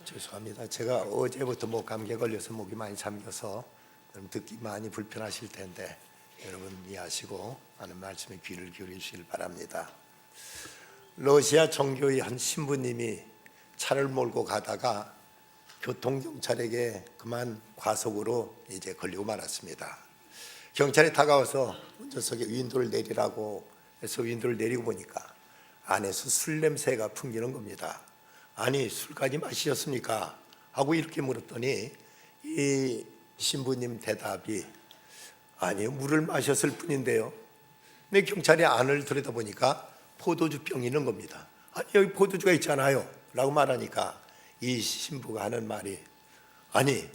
죄송합니다. 제가 어제부터 목 감기에 걸려서 목이 많이 잠겨서 듣기 많이 불편하실 텐데 여러분 이해하시고 하는 말씀에 귀를 기울이시길 바랍니다. 러시아 정교의 한 신부님이 차를 몰고 가다가 교통경찰에게 그만 과속으로 이제 걸리고 말았습니다. 경찰이 다가와서 운전석에 윈도를 내리라고 해서 윈도를 내리고 보니까 안에서 술 냄새가 풍기는 겁니다. 아니 술까지 마시셨습니까? 하고 이렇게 물었더니 이 신부님 대답이 아니요 물을 마셨을 뿐인데요. 근데 경찰이 안을 들여다보니까 포도주 병이 있는 겁니다. 아니 여기 포도주가 있잖아요 라고 말하니까 이 신부가 하는 말이 아니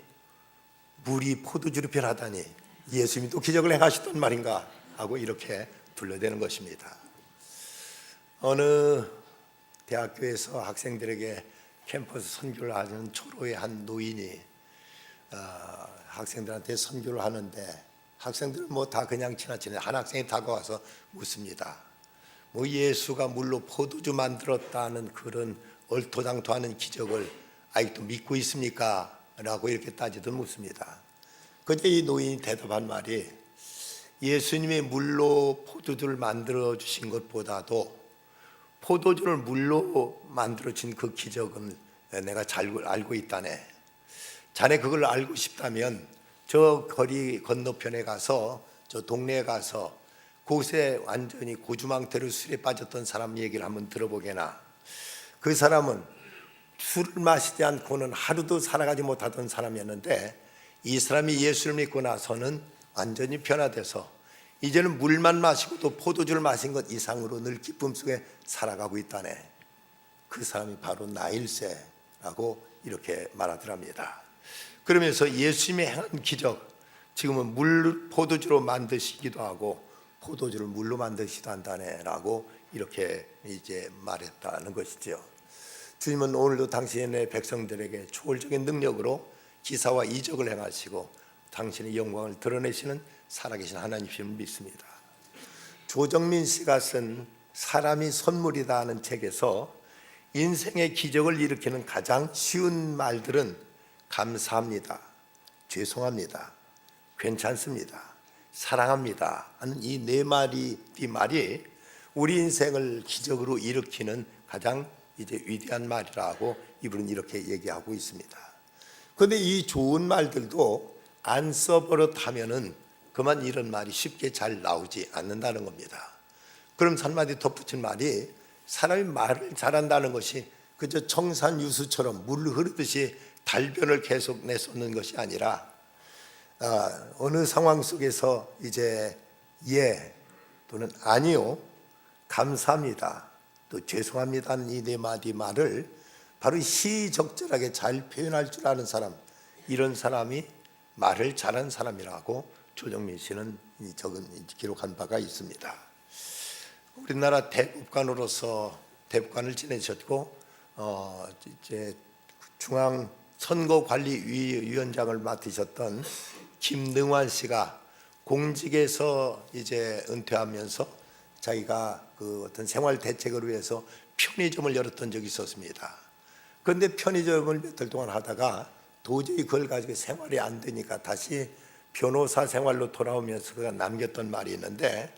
물이 포도주로 변하다니 예수님이 또 기적을 행하셨단 말인가 하고 이렇게 둘러대는 것입니다. 어느 대학교에서 학생들에게 캠퍼스 선교를 하는 초로의 한 노인이 학생들한테 선교를 하는데 학생들은 뭐 다 그냥 지나치는 한 학생이 다가와서 묻습니다. 뭐 예수가 물로 포도주 만들었다는 그런 얼토당토하는 기적을 아직도 믿고 있습니까? 라고 이렇게 따지듯 묻습니다. 그때 이 노인이 대답한 말이 예수님이 물로 포도주를 만들어 주신 것보다도 포도주를 물로 만들어진 그 기적은 내가 잘 알고 있다네. 자네 그걸 알고 싶다면 저 거리 건너편에 가서 저 동네에 가서 그곳에 완전히 고주망태로 술에 빠졌던 사람 얘기를 한번 들어보게나. 그 사람은 술을 마시지 않고는 하루도 살아가지 못하던 사람이었는데 이 사람이 예수를 믿고 나서는 완전히 변화돼서 이제는 물만 마시고 또 포도주를 마신 것 이상으로 늘 기쁨 속에 살아가고 있다네. 그 사람이 바로 나일세라고 이렇게 말하더랍니다. 그러면서 예수님이 행한 기적, 지금은 물 포도주로 만드시기도 하고 포도주를 물로 만드시기도 한다네라고 이렇게 이제 말했다는 것이죠. 주님은 오늘도 당신의 백성들에게 초월적인 능력으로 기사와 이적을 행하시고 당신의 영광을 드러내시는 살아계신 하나님이심을 믿습니다. 조정민 씨가 쓴 사람이 선물이다 하는 책에서 인생의 기적을 일으키는 가장 쉬운 말들은 감사합니다, 죄송합니다, 괜찮습니다, 사랑합니다 하는 이 네 말이 우리 인생을 기적으로 일으키는 가장 이제 위대한 말이라고 이분은 이렇게 얘기하고 있습니다. 그런데 이 좋은 말들도 안 써버릇하면은 그만 이런 말이 쉽게 잘 나오지 않는다는 겁니다. 그럼 한마디 덧붙인 말이 사람이 말을 잘한다는 것이 그저 청산유수처럼 물 흐르듯이 달변을 계속 내쏟는 것이 아니라 어느 상황 속에서 이제 예 또는 아니요, 감사합니다, 또 죄송합니다 하는 이 네 마디 말을 바로 시적절하게 잘 표현할 줄 아는 사람, 이런 사람이 말을 잘하는 사람이라고 조정민 씨는 기록한 바가 있습니다. 우리나라 대법관으로서 대법관을 지내셨고 이제 중앙선거관리위원장을 맡으셨던 김능환 씨가 공직에서 이제 은퇴하면서 자기가 그 어떤 생활 대책을 위해서 편의점을 열었던 적이 있었습니다. 그런데 편의점을 몇 달 동안 하다가 도저히 그걸 가지고 생활이 안 되니까 다시 변호사 생활로 돌아오면서 그가 남겼던 말이 있는데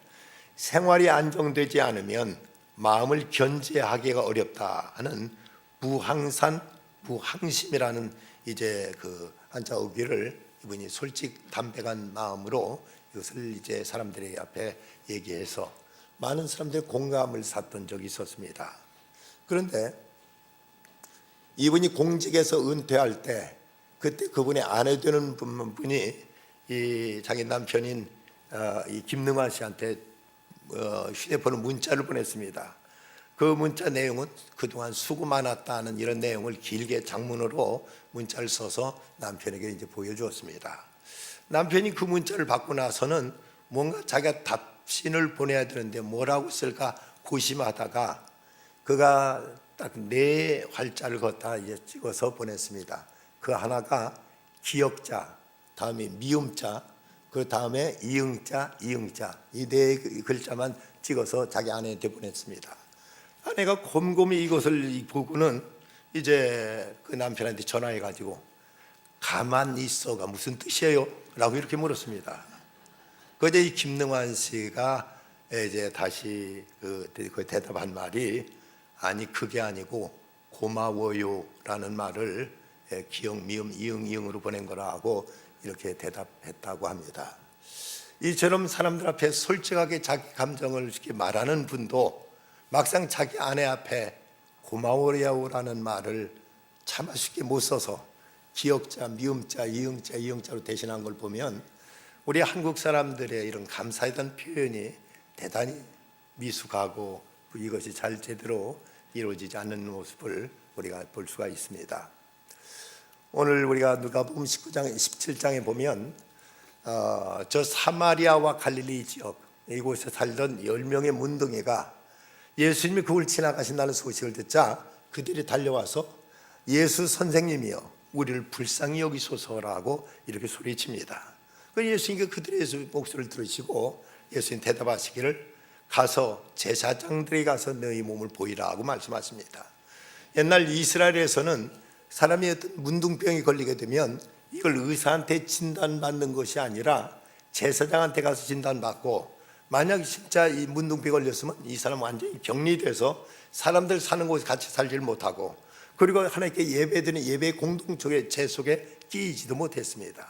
생활이 안정되지 않으면 마음을 견제하기가 어렵다 하는 부항산 부항심이라는 이제 그 한자 어귀를 이분이 솔직담백한 마음으로 이것을 이제 사람들의 앞에 얘기해서 많은 사람들의 공감을 샀던 적이 있었습니다. 그런데 이분이 공직에서 은퇴할 때 그때 그분의 아내 되는 분이 이 자기 남편인 이 김능환 씨한테 휴대폰으로 문자를 보냈습니다. 그 문자 내용은 그동안 수고 많았다는 이런 내용을 길게 장문으로 문자를 써서 남편에게 이제 보여주었습니다. 남편이 그 문자를 받고 나서는 뭔가 자기가 답신을 보내야 되는데 뭐라고 쓸까 고심하다가 그가 딱 네 활자를 걷다 이제 찍어서 보냈습니다. 그 하나가 기역자, 다음에 미음자, 그 다음에 이응자 이 네 글자만 찍어서 자기 아내한테 보냈습니다. 아내가 곰곰이 이것을 보고는 이제 그 남편한테 전화해 가지고 가만히 있어가 무슨 뜻이에요? 라고 이렇게 물었습니다. 그때 이 김능환 씨가 이제 다시 그 대답한 말이 아니 그게 아니고 고마워요라는 말을 기역, 미음, 이응, 이응으로 보낸 거라고 이렇게 대답했다고 합니다. 이처럼 사람들 앞에 솔직하게 자기 감정을 이렇게 말하는 분도 막상 자기 아내 앞에 고마워요라는 말을 차마 쉽게 못 써서 기역자, 미음자, 이응자, 이응자로 대신한 걸 보면 우리 한국 사람들의 이런 감사에 대한 표현이 대단히 미숙하고 이것이 잘 제대로 이루어지지 않는 모습을 우리가 볼 수가 있습니다. 오늘 우리가 누가복음 19장, 17장에 보면 저 사마리아와 갈릴리 지역 이곳에 살던 10명의 문둥이가 예수님이 그걸 지나가신다는 소식을 듣자 그들이 달려와서 예수 선생님이여 우리를 불쌍히 여기소서라고 이렇게 소리칩니다. 예수님이 그들의 목소리를 들으시고 예수님 대답하시기를 가서 제사장들이 가서 너희 몸을 보이라고 말씀하십니다. 옛날 이스라엘에서는 사람이 어떤 문둥병이 걸리게 되면 이걸 의사한테 진단받는 것이 아니라 제사장한테 가서 진단받고 만약 진짜 이 문둥병이 걸렸으면 이 사람 완전히 격리돼서 사람들 사는 곳에 같이 살지를 못하고 그리고 하나님께 예배드리는 예배 공동체의 제 속에 끼이지도 못했습니다.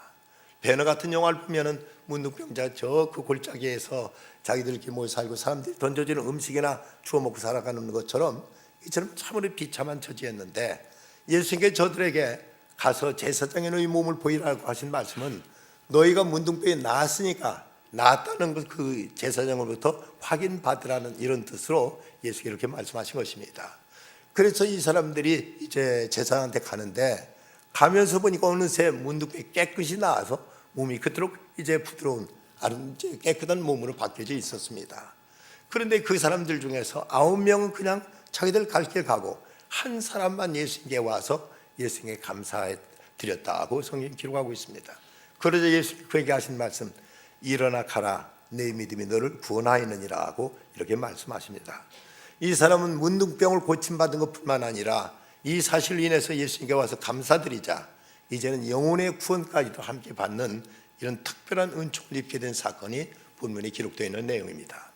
배너 같은 영화를 보면은 문둥병자 저 그 골짜기에서 자기들끼리 모여 살고 사람들이 던져주는 음식이나 주워 먹고 살아가는 것처럼 이처럼 참으로 비참한 처지였는데 예수님께 저들에게 가서 제사장의 너희 몸을 보이라고 하신 말씀은 너희가 문둥병이 나았으니까 나았다는 걸 그 제사장으로부터 확인받으라는 이런 뜻으로 예수께서 이렇게 말씀하신 것입니다. 그래서 이 사람들이 이제 제사장한테 가는데 가면서 보니까 어느새 문둥병이 깨끗이 나아서 몸이 그토록 이제 부드러운 깨끗한 몸으로 바뀌어져 있었습니다. 그런데 그 사람들 중에서 9명은 그냥 자기들 갈 길 가고 한 사람만 예수님께 와서 예수님께 감사해 드렸다고 성경이 기록하고 있습니다. 그러자 예수님 그에게 하신 말씀 일어나 가라 내 믿음이 너를 구원하였느니라 하고 이렇게 말씀하십니다. 이 사람은 문둥병을 고침받은 것뿐만 아니라 이 사실로 인해서 예수님께 와서 감사드리자 이제는 영혼의 구원까지도 함께 받는 이런 특별한 은총을 입게 된 사건이 본문에 기록되어 있는 내용입니다.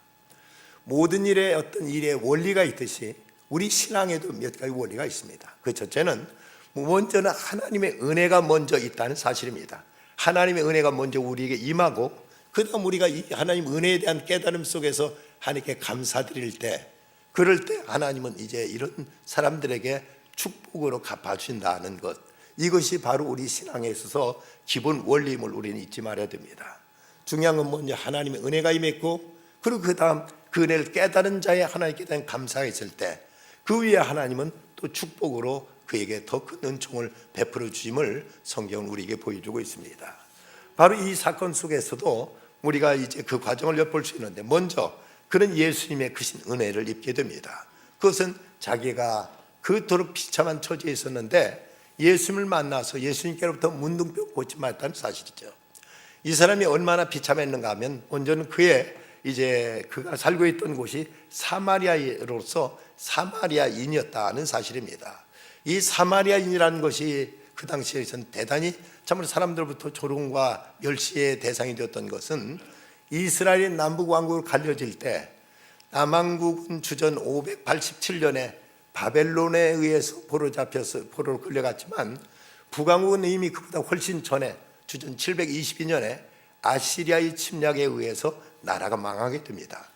모든 일에 어떤 일에 원리가 있듯이 우리 신앙에도 몇 가지 원리가 있습니다. 그 첫째는 먼저는 하나님의 은혜가 먼저 있다는 사실입니다. 하나님의 은혜가 먼저 우리에게 임하고 그 다음 우리가 이 하나님 은혜에 대한 깨달음 속에서 하나님께 감사드릴 때 그럴 때 하나님은 이제 이런 사람들에게 축복으로 갚아주신다는 것, 이것이 바로 우리 신앙에 있어서 기본 원리임을 우리는 잊지 말아야 됩니다. 중요한 건 먼저 하나님의 은혜가 임했고 그리고 그 다음 그 은혜를 깨달은 자의 하나님께 대한 감사가 있을 때 그 위에 하나님은 또 축복으로 그에게 더 큰 은총을 베풀어 주심을 성경은 우리에게 보여주고 있습니다. 바로 이 사건 속에서도 우리가 이제 그 과정을 엿볼 수 있는데 먼저 그런 예수님의 크신 은혜를 입게 됩니다. 그것은 자기가 그토록 비참한 처지에 있었는데 예수님을 만나서 예수님께로부터 문둥병 고침받았다는 사실이죠. 이 사람이 얼마나 비참했는가 하면 먼저는 그가 살고 있던 곳이 사마리아로서 사마리아인이었다는 사실입니다. 이 사마리아인이라는 것이 그 당시에서는 대단히 참으로 사람들부터 조롱과 멸시의 대상이 되었던 것은 이스라엘이 남북 왕국으로 갈려질 때 남왕국은 주전 587년에 바벨론에 의해서 포로로 끌려갔지만 북왕국은 이미 그보다 훨씬 전에 주전 722년에 아시리아의 침략에 의해서 나라가 망하게 됩니다.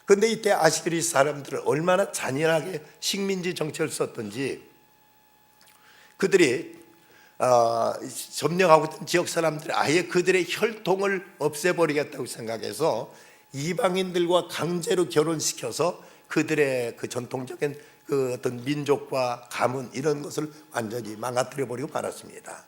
그런데 이때 아시리 사람들은 얼마나 잔인하게 식민지 정책을 썼던지 그들이 점령하고 있던 지역 사람들이 아예 그들의 혈통을 없애버리겠다고 생각해서 이방인들과 강제로 결혼시켜서 그들의 그 전통적인 그 어떤 민족과 가문 이런 것을 완전히 망가뜨려 버리고 말았습니다.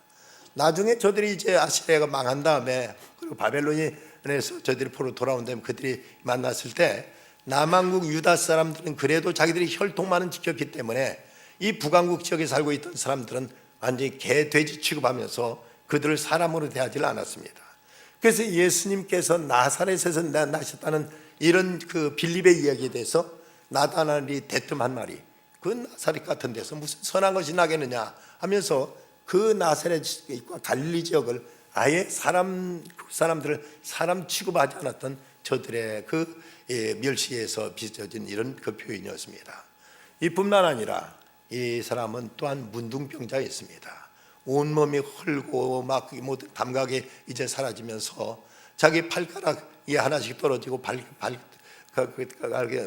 나중에 저들이 이제 아시리아가 망한 다음에 그리고 바벨론에서 저들이 포로 돌아온 다음에 그들이 만났을 때 남왕국 유다 사람들은 그래도 자기들이 혈통만은 지켰기 때문에 이 북왕국 지역에 살고 있던 사람들은 완전히 개, 돼지 취급하면서 그들을 사람으로 대하지 않았습니다. 그래서 예수님께서 나사렛에서 나셨다는 이런 그 빌립의 이야기에 대해서 나다나엘이 대뜸 한 말이 그 나사렛 같은 데서 무슨 선한 것이 나겠느냐 하면서 그 나사렛과 갈릴리 지역을 아예 사람들을 사람 취급하지 않았던 저들의 그 멸시에서 빚어진 이런 그 표현이었습니다. 이뿐만 아니라 이 사람은 또한 문둥병자였습니다. 온몸이 헐고 막 모든 감각이 이제 사라지면서 자기 발가락이 하나씩 떨어지고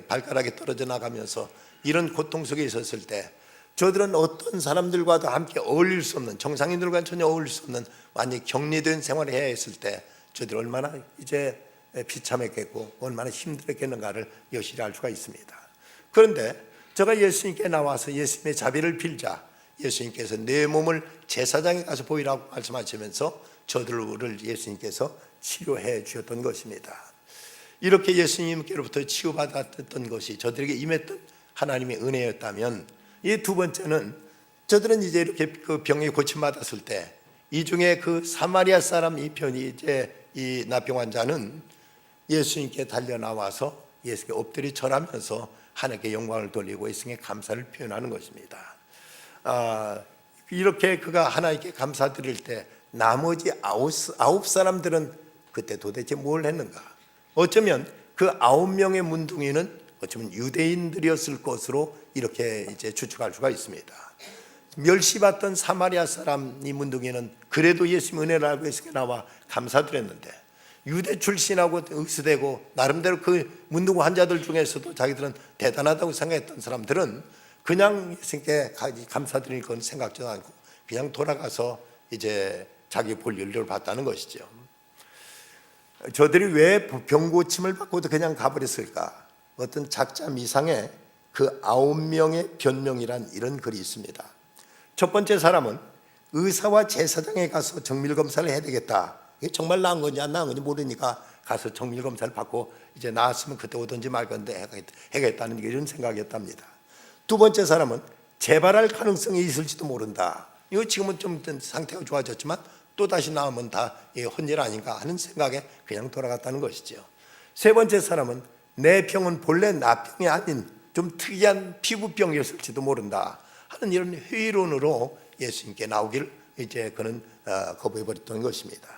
발가락이 떨어져 나가면서 이런 고통 속에 있었을 때 저들은 어떤 사람들과도 함께 어울릴 수 없는, 정상인들과는 전혀 어울릴 수 없는 완전히 격리된 생활을 해야 했을 때 저들이 얼마나 이제 비참했겠고 얼마나 힘들었겠는가를 여실히 알 수가 있습니다. 그런데 제가 예수님께 나와서 예수님의 자비를 빌자 예수님께서 내 몸을 제사장에 가서 보이라고 말씀하시면서 저들을 예수님께서 치료해 주셨던 것입니다. 이렇게 예수님께로부터 치유받았던 것이 저들에게 임했던 하나님의 은혜였다면, 이 두 번째는 저들은 이제 이렇게 그 병에 고침받았을 때 이 중에 그 사마리아 사람 이 편이 이제 이 나병 환자는 예수님께 달려 나와서 예수께 엎드려 절하면서 하나님께 영광을 돌리고 예수님께 감사를 표현하는 것입니다. 이렇게 그가 하나님께 감사드릴 때 나머지 아홉 사람들은 그때 도대체 뭘 했는가? 어쩌면 그 9명의 문둥이는 어쩌면 유대인들이었을 것으로 이렇게 이제 추측할 수가 있습니다. 멸시받던 사마리아 사람 이 문둥이는 그래도 예수님 은혜를 알고 예수께 나와 감사드렸는데, 유대 출신하고 의수되고 나름대로 그 문둥이 환자들 중에서도 자기들은 대단하다고 생각했던 사람들은 그냥 예수님께 감사드릴 건 생각지도 않고 그냥 돌아가서 이제 자기 볼 일을 봤다는 것이죠. 저들이 왜 병고침을 받고도 그냥 가버렸을까? 어떤 작자 미상에 그 9명의 변명이란 이런 글이 있습니다. 첫 번째 사람은 의사와 제사장에 가서 정밀검사를 해야 되겠다. 이게 정말 나은 건지 안 나은 건지 모르니까 가서 정밀검사를 받고 이제 나았으면 그때 오든지 말 건데 해야겠다는 이런 생각이었답니다. 두 번째 사람은 재발할 가능성이 있을지도 모른다. 이거 지금은 좀 상태가 좋아졌지만 또다시 나오면 다 혼일 아닌가 하는 생각에 그냥 돌아갔다는 것이죠. 세 번째 사람은 내 병은 본래 나병이 아닌 좀 특이한 피부병이었을지도 모른다 하는 이런 회의론으로 예수님께 나오기를 이제 그는 거부해버렸던 것입니다.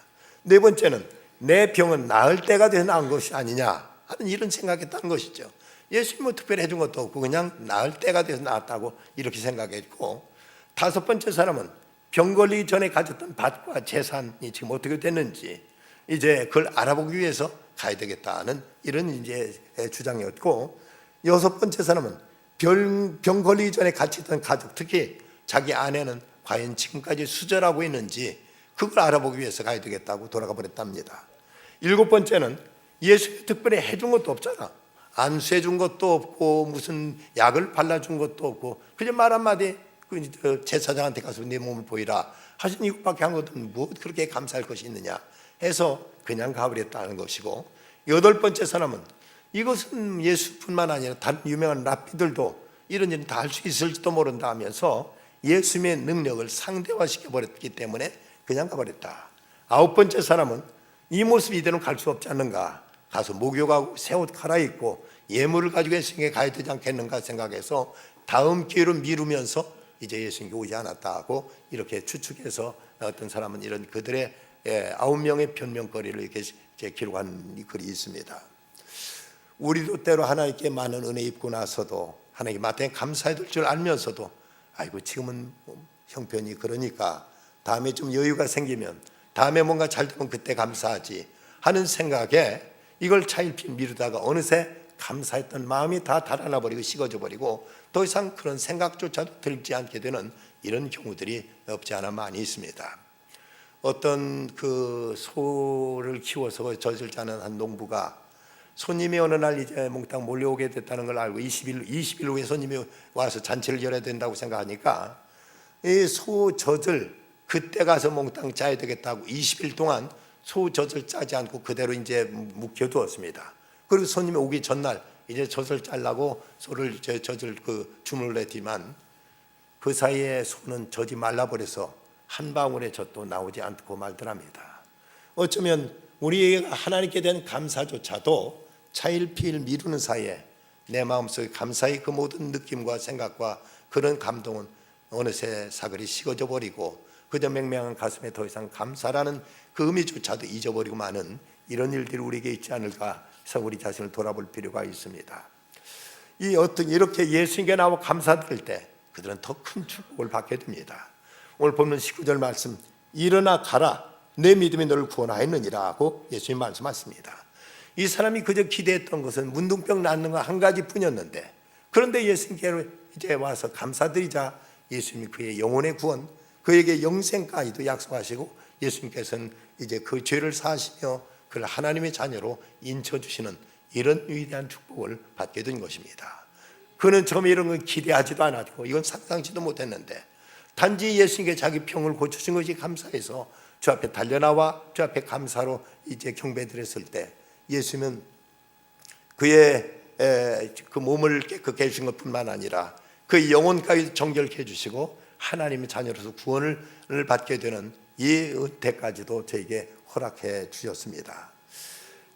네 번째는 내 병은 나을 때가 돼서 나은 것이 아니냐 하는 이런 생각했다는 것이죠. 예수님은 특별히 해준 것도 없고 그냥 나을 때가 돼서 나았다고 이렇게 생각했고, 다섯 번째 사람은 병 걸리기 전에 가졌던 밭과 재산이 지금 어떻게 됐는지 이제 그걸 알아보기 위해서 가야 되겠다는 이런 이제 주장이었고, 여섯 번째 사람은 병 걸리기 전에 같이 있던 가족, 특히 자기 아내는 과연 지금까지 수절하고 있는지 그걸 알아보기 위해서 가야 되겠다고 돌아가 버렸답니다. 일곱 번째는 예수님이 특별히 해준 것도 없잖아. 안수해 준 것도 없고 무슨 약을 발라준 것도 없고 그냥 말 한마디 그 제사장한테 가서 내 몸을 보이라 하신 이것밖에 한 것은 뭐 그렇게 감사할 것이 있느냐 해서 그냥 가버렸다는 것이고, 여덟 번째 사람은 이것은 예수뿐만 아니라 다른 유명한 랍비들도 이런 일은 다 할 수 있을지도 모른다 하면서 예수님의 능력을 상대화시켜 버렸기 때문에 그냥 가버렸다. 아홉 번째 사람은 이 모습 이대로 갈 수 없지 않는가, 가서 목욕하고 새 옷 갈아입고 예물을 가지고 예수님께 가야 되지 않겠는가 생각해서 다음 기회로 미루면서 이제 예수님께 오지 않았다고 이렇게 추측해서 어떤 사람은 이런 그들의 9명의 변명거리를 이렇게 기록한 글이 있습니다. 우리도 때로 하나님께 많은 은혜 입고 나서도 하나님께 마땅히 감사해야 될 줄 알면서도 아이고 지금은 형편이 그러니까 다음에 좀 여유가 생기면 다음에 뭔가 잘 되면 그때 감사하지 하는 생각에 이걸 차일피일 미루다가 어느새 감사했던 마음이 다 달아나 버리고 식어져 버리고 더 이상 그런 생각조차도 들지 않게 되는 이런 경우들이 없지 않아 많이 있습니다. 어떤 그 소를 키워서 젖을 짜는 한 농부가 손님이 어느 날 이제 몽땅 몰려오게 됐다는 걸 알고 20일 후에 손님이 와서 잔치를 열어야 된다고 생각하니까 이 소 젖을 그때 가서 몽땅 짜야 되겠다고 20일 동안 소 젖을 짜지 않고 그대로 이제 묵혀두었습니다. 그리고 손님이 오기 전날 이제 젖을 짜려고 소를 젖을 그 주문을 했지만 그 사이에 소는 젖이 말라버려서 한 방울의 젖도 나오지 않고 말더랍니다. 어쩌면 우리가 하나님께 대한 감사조차도 차일피일 미루는 사이에 내 마음속에 감사의 그 모든 느낌과 생각과 그런 감동은 어느새 사글이 식어져 버리고 그저 맹맹한 가슴에 더 이상 감사라는 그 의미조차도 잊어버리고 마는 이런 일들이 우리에게 있지 않을까 해서 우리 자신을 돌아볼 필요가 있습니다. 이렇게 예수님께 나와 감사드릴 때 그들은 더 큰 축복을 받게 됩니다. 오늘 보면 19절 말씀, 일어나 가라 내 믿음이 너를 구원하였느니라 하고 예수님 말씀하십니다. 이 사람이 그저 기대했던 것은 문둥병 낫는 거 한 가지뿐이었는데, 그런데 예수님께 이제 와서 감사드리자 예수님이 그의 영혼의 구원, 그에게 영생까지도 약속하시고 예수님께서는 이제 그 죄를 사하시며 그를 하나님의 자녀로 인쳐주시는 이런 위대한 축복을 받게 된 것입니다. 그는 처음에 이런 걸 기대하지도 않았고 이건 상상치도 못했는데 단지 예수님께 자기 병을 고쳐준 것이 감사해서 주 앞에 달려나와 주 앞에 감사로 이제 경배드렸을 때 예수님은 그의 그 몸을 깨끗게 해주신 것뿐만 아니라 그 영혼까지 정결케 해주시고 하나님의 자녀로서 구원을 받게 되는 이 은혜까지도 저에게 허락해 주셨습니다.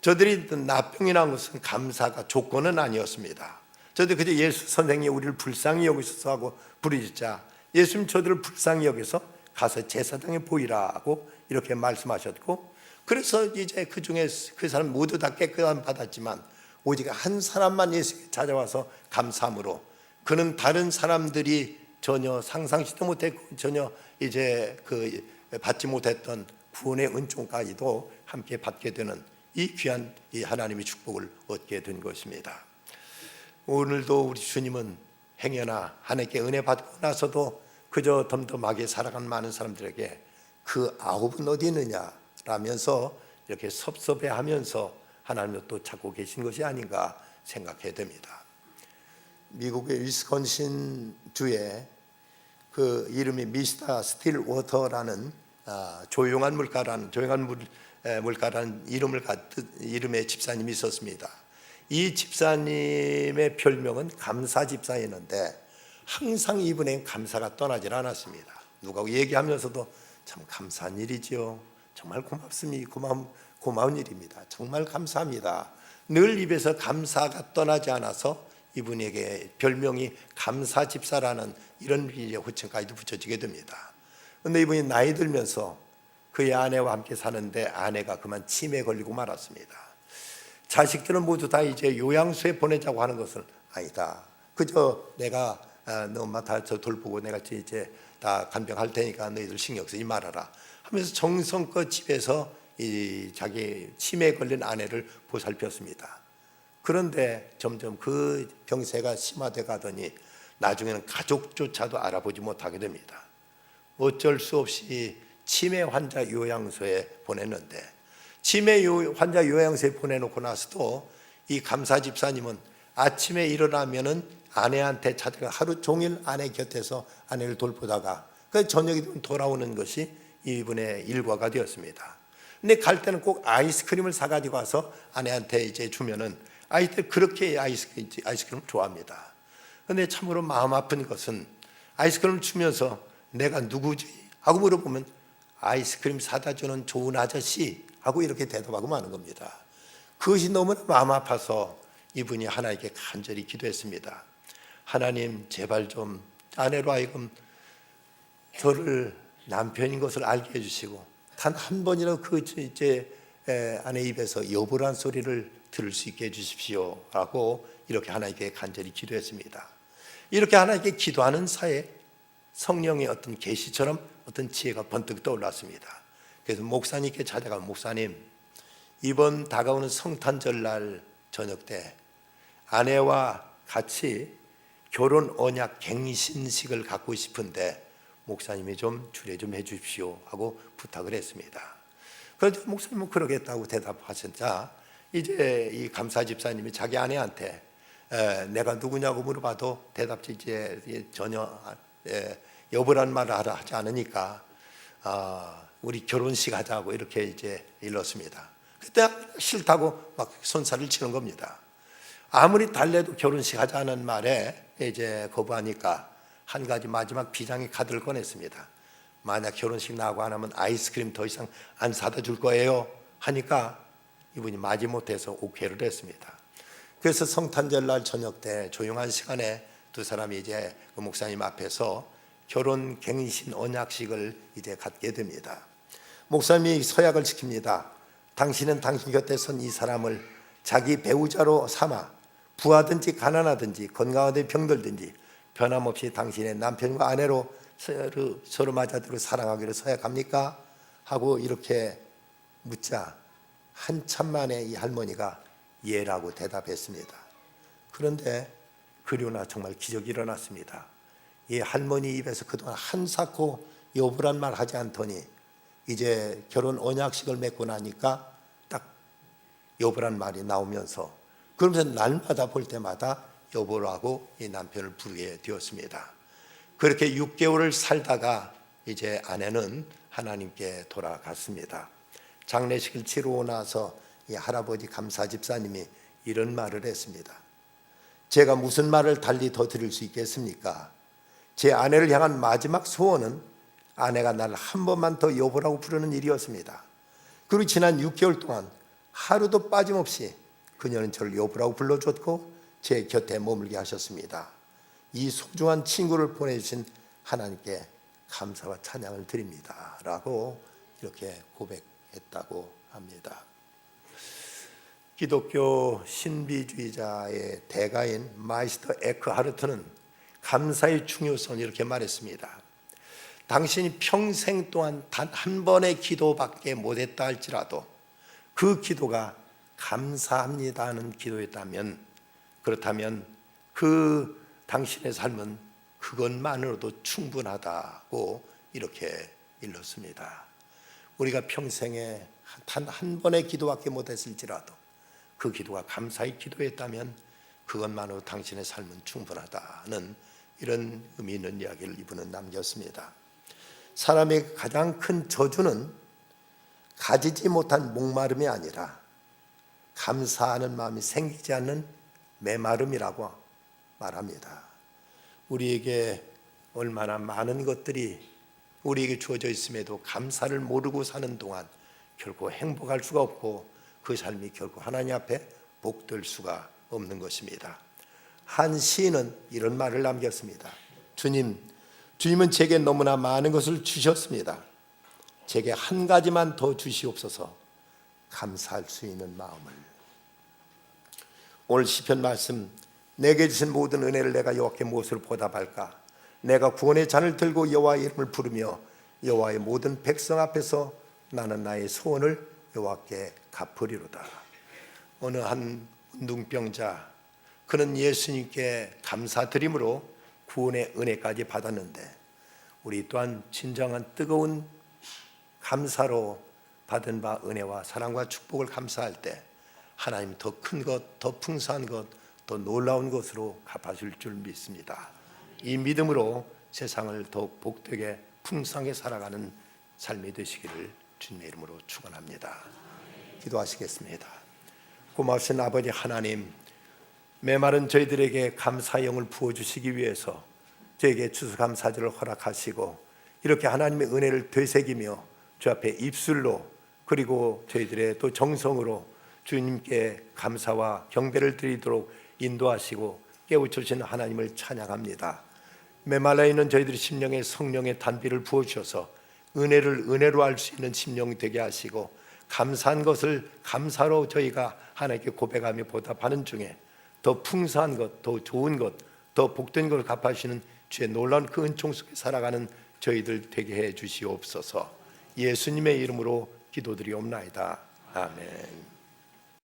저들이 나병이 난 것은 감사가 조건은 아니었습니다. 저들 그저 예수 선생님이 우리를 불쌍히 여기셔서 하고 부르짖자 예수님 저들을 불쌍히 여기서 가서 제사장에 보이라고 이렇게 말씀하셨고, 그래서 이제 그 중에 그 사람 모두 다 깨끗함 받았지만 오직 한 사람만 예수께 찾아와서 감사함으로 그는 다른 사람들이 전혀 상상치도 못했고 전혀 이제 그 받지 못했던 구원의 은총까지도 함께 받게 되는 이 귀한 이 하나님의 축복을 얻게 된 것입니다. 오늘도 우리 주님은 행여나 하나님께 은혜 받고 나서도 그저 덤덤하게 살아간 많은 사람들에게 그 아홉은 어디 있느냐 라면서 이렇게 섭섭해하면서 하나님을 또 찾고 계신 것이 아닌가 생각해야 됩니다. 미국의 위스콘신 주에 그 이름이 미스터 스틸 워터라는 조용한 물가라는 이름의 집사님이 있었습니다. 이 집사님의 별명은 감사 집사였는데 항상 이분의 감사가 떠나질 않았습니다. 누가 얘기하면서도 참 감사한 일이지요. 정말 고맙습니다. 고마운 일입니다. 정말 감사합니다. 늘 입에서 감사가 떠나지 않아서 이분에게 별명이 감사 집사라는 이런 호칭까지도 붙여지게 됩니다. 그런데 이분이 나이 들면서 그의 아내와 함께 사는데 아내가 그만 치매에 걸리고 말았습니다. 자식들은 모두 다 이제 요양소에 보내자고 하는 것은 아니다. 그저 내가 너 엄마 다 저 돌보고 내가 이제 다 간병할 테니까 너희들 신경 쓰지 말아라 하면서 정성껏 집에서 이 자기 치매에 걸린 아내를 보살폈습니다. 그런데 점점 그 병세가 심화돼 가더니 나중에는 가족조차도 알아보지 못하게 됩니다. 어쩔 수 없이 치매 환자 요양소에 보냈는데 치매 환자 요양소에 보내놓고 나서도 이 감사 집사님은 아침에 일어나면은 아내한테 찾아가 하루 종일 아내 곁에서 아내를 돌보다가 그 저녁에 돌아오는 것이 이분의 일과가 되었습니다. 근데 갈 때는 꼭 아이스크림을 사가지고 와서 아내한테 이제 주면은 아이들 그렇게 아이스크림을 좋아합니다. 근데 참으로 마음 아픈 것은 아이스크림을 주면서 내가 누구지? 하고 물어보면 아이스크림 사다 주는 좋은 아저씨 하고 이렇게 대답하고 마는 겁니다. 그것이 너무나 마음 아파서 이분이 하나님께 간절히 기도했습니다. 하나님 제발 좀 아내로 하여금 저를 남편인 것을 알게 해주시고 단 한 번이라도 그 이제 아내 입에서 여보란 소리를 들을 수 있게 해주십시오 하고 이렇게 하나님께 간절히 기도했습니다. 이렇게 하나님께 기도하는 사이에 성령의 어떤 계시처럼 어떤 지혜가 번뜩 떠올랐습니다. 그래서 목사님께 찾아가 목사님 이번 다가오는 성탄절날 저녁 때 아내와 같이 결혼 언약 갱신식을 갖고 싶은데 목사님이 좀 주례 좀 해주십시오 하고 부탁을 했습니다. 그래서 목사님은 그러겠다고 대답하셨자 이제 이 감사 집사님이 자기 아내한테 내가 누구냐고 물어봐도 대답지 이제 전혀 여보란 말을 하지 않으니까 우리 결혼식 하자고 이렇게 이제 일렀습니다. 그때 싫다고 막 손살을 치는 겁니다. 아무리 달래도 결혼식 하자는 말에 이제 거부하니까 한 가지 마지막 비장의 카드를 꺼냈습니다. 만약 결혼식 나하고 안 하면 아이스크림 더 이상 안 사다 줄 거예요 하니까 이분이 마지못해서 오케이를 했습니다. 그래서 성탄절 날 저녁 때 조용한 시간에 두 사람이 이제 그 목사님 앞에서 결혼 갱신 언약식을 이제 갖게 됩니다. 목사님이 서약을 시킵니다. 당신은 당신 곁에 선 이 사람을 자기 배우자로 삼아 부하든지 가난하든지 건강하든지 병들든지 변함없이 당신의 남편과 아내로 서로 맞아들고 사랑하기로 서약합니까? 하고 이렇게 묻자 한참 만에 이 할머니가 예라고 대답했습니다. 그런데 그러나 정말 기적이 일어났습니다. 이 할머니 입에서 그동안 한사코 여보란 말 하지 않더니 이제 결혼 언약식을 맺고 나니까 딱 여보란 말이 나오면서 그러면서 날마다 볼 때마다 여보라고 이 남편을 부르게 되었습니다. 그렇게 6개월을 살다가 이제 아내는 하나님께 돌아갔습니다. 장례식을 치르고 나서 이 할아버지 감사 집사님이 이런 말을 했습니다. 제가 무슨 말을 달리 더 드릴 수 있겠습니까? 제 아내를 향한 마지막 소원은 아내가 나를 한 번만 더 여보라고 부르는 일이었습니다. 그리고 지난 6개월 동안 하루도 빠짐없이 그녀는 저를 여보라고 불러줬고 제 곁에 머물게 하셨습니다. 이 소중한 친구를 보내주신 하나님께 감사와 찬양을 드립니다 라고 이렇게 고백했다고 합니다. 기독교 신비주의자의 대가인 마이스터 에크하르트는 감사의 중요성을 이렇게 말했습니다. 당신이 평생 동안 단 한 번의 기도밖에 못했다 할지라도 그 기도가 감사합니다 하는 기도였다면, 그렇다면 그 당신의 삶은 그것만으로도 충분하다고 이렇게 일렀습니다. 우리가 평생에 단 한 번의 기도밖에 못했을지라도 그 기도가 감사의 기도였다면 그것만으로 당신의 삶은 충분하다는 이런 의미 있는 이야기를 이분은 남겼습니다. 사람의 가장 큰 저주는 가지지 못한 목마름이 아니라 감사하는 마음이 생기지 않는 메마름이라고 말합니다. 우리에게 얼마나 많은 것들이 우리에게 주어져 있음에도 감사를 모르고 사는 동안 결코 행복할 수가 없고 그 삶이 결코 하나님 앞에 복될 수가 없는 것입니다. 한 시인은 이런 말을 남겼습니다. 주님은 제게 너무나 많은 것을 주셨습니다. 제게 한 가지만 더 주시옵소서. 감사할 수 있는 마음을. 오늘 시편 말씀, 내게 주신 모든 은혜를 내가 여호와께 무엇으로 보답할까? 내가 구원의 잔을 들고 여호와의 이름을 부르며 여호와의 모든 백성 앞에서 나는 나의 소원을 여호와께 갚으리로다. 어느 한 운동병자, 그는 예수님께 감사드림으로 구원의 은혜까지 받았는데 우리 또한 진정한 뜨거운 감사로 받은 바 은혜와 사랑과 축복을 감사할 때 하나님 더 큰 것, 더 풍성한 것, 더 놀라운 것으로 갚아줄 줄 믿습니다. 이 믿음으로 세상을 더욱 복되게 풍성하게 살아가는 삶이 되시기를 주님의 이름으로 축원합니다. 기도하시겠습니다. 고마우신 아버지 하나님, 메마른 저희들에게 감사의 영을 부어주시기 위해서 저에게 추수감사절을 허락하시고 이렇게 하나님의 은혜를 되새기며 주 앞에 입술로 그리고 저희들의 또 정성으로 주님께 감사와 경배를 드리도록 인도하시고 깨우쳐주신 하나님을 찬양합니다. 메말라 있는 저희들의 심령에 성령의 단비를 부어주셔서 은혜를 은혜로 알 수 있는 심령이 되게 하시고 감사한 것을 감사로 저희가 하나님께 고백하며 보답하는 중에 더 풍성한 것, 더 좋은 것, 더 복된 것을 갚아주시는 주의 놀라운 그 은총 속에 살아가는 저희들 되게 해 주시옵소서. 예수님의 이름으로 기도드리옵나이다. 아멘.